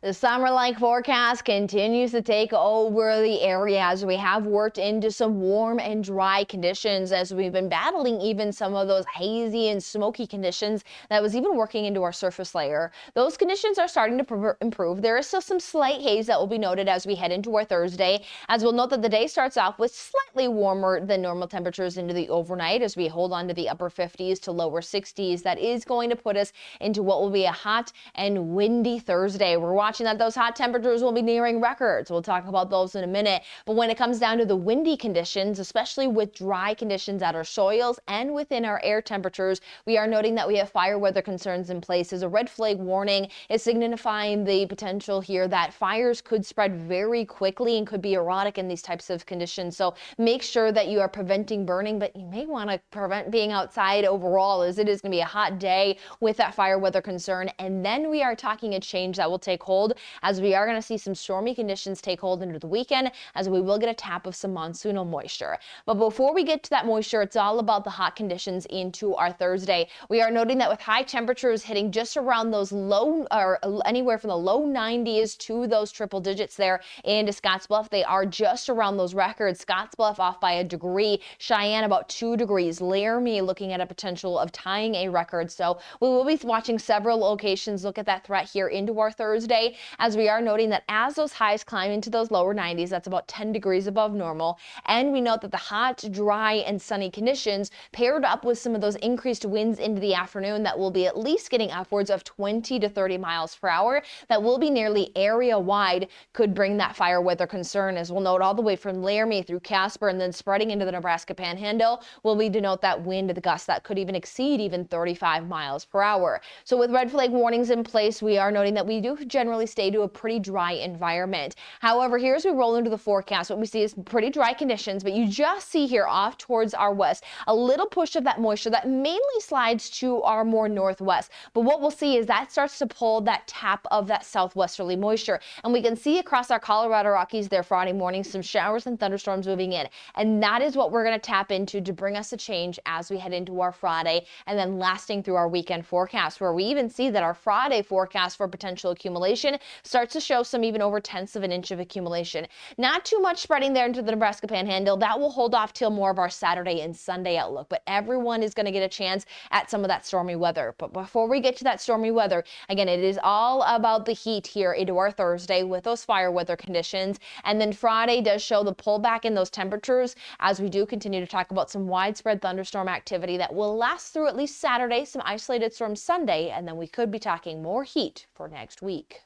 The summer-like forecast continues to take over the area as we have worked into some warm and dry conditions as we've been battling even some of those hazy and smoky conditions that was even working into our surface layer. Those conditions are starting to improve. There is still some slight haze that will be noted as we head into our Thursday, as we'll note that the day starts off with slightly warmer than normal temperatures into the overnight as we hold on to the upper 50s to lower 60s. That is going to put us into what will be a hot and windy Thursday. We're watching that those hot temperatures will be nearing records. We'll talk about those in a minute. But when it comes down to the windy conditions, especially with dry conditions at our soils and within our air temperatures, we are noting that we have fire weather concerns in place as a red flag warning is signifying the potential here that fires could spread very quickly and could be erratic in these types of conditions. So make sure that you are preventing burning, but you may want to prevent being outside overall as it is going to be a hot day with that fire weather concern. And then we are talking a change that will take hold as we are going to see some stormy conditions take hold into the weekend as we will get a tap of some monsoonal moisture. But before we get to that moisture, it's all about the hot conditions into our Thursday. We are noting that with high temperatures hitting just around those low or anywhere from the low 90s to those triple digits there into Scottsbluff, they are just around those records. Scottsbluff off by a degree, Cheyenne about 2 degrees, Laramie looking at a potential of tying a record. So we will be watching several locations look at that threat here into our Thursday, as we are noting that as those highs climb into those lower 90s, that's about 10 degrees above normal. And we note that the hot, dry, and sunny conditions paired up with some of those increased winds into the afternoon that will be at least getting upwards of 20 to 30 miles per hour. That will be nearly area wide, could bring that fire weather concern, as we'll note all the way from Laramie through Casper and then spreading into the Nebraska Panhandle will we denote that wind of the gust that could even exceed even 35 miles per hour. So with red flag warnings in place, we are noting that we do generally stay to a pretty dry environment. However, here as we roll into the forecast, what we see is pretty dry conditions, but you just see here off towards our west a little push of that moisture that mainly slides to our more northwest. But what we'll see is that starts to pull that tap of that southwesterly moisture, and we can see across our Colorado Rockies there Friday morning some showers and thunderstorms moving in, and that is what we're going to tap into to bring us a change as we head into our Friday and then lasting through our weekend forecast, where we even see that our Friday forecast for potential accumulation starts to show some even over 1/10 of an inch of accumulation. Not too much spreading there into the Nebraska Panhandle. That will hold off till more of our Saturday and Sunday outlook, but everyone is going to get a chance at some of that stormy weather. But before we get to that stormy weather, again, it is all about the heat here into our Thursday with those fire weather conditions. And then Friday does show the pullback in those temperatures as we do continue to talk about some widespread thunderstorm activity that will last through at least Saturday, some isolated storms Sunday, and then we could be talking more heat for next week.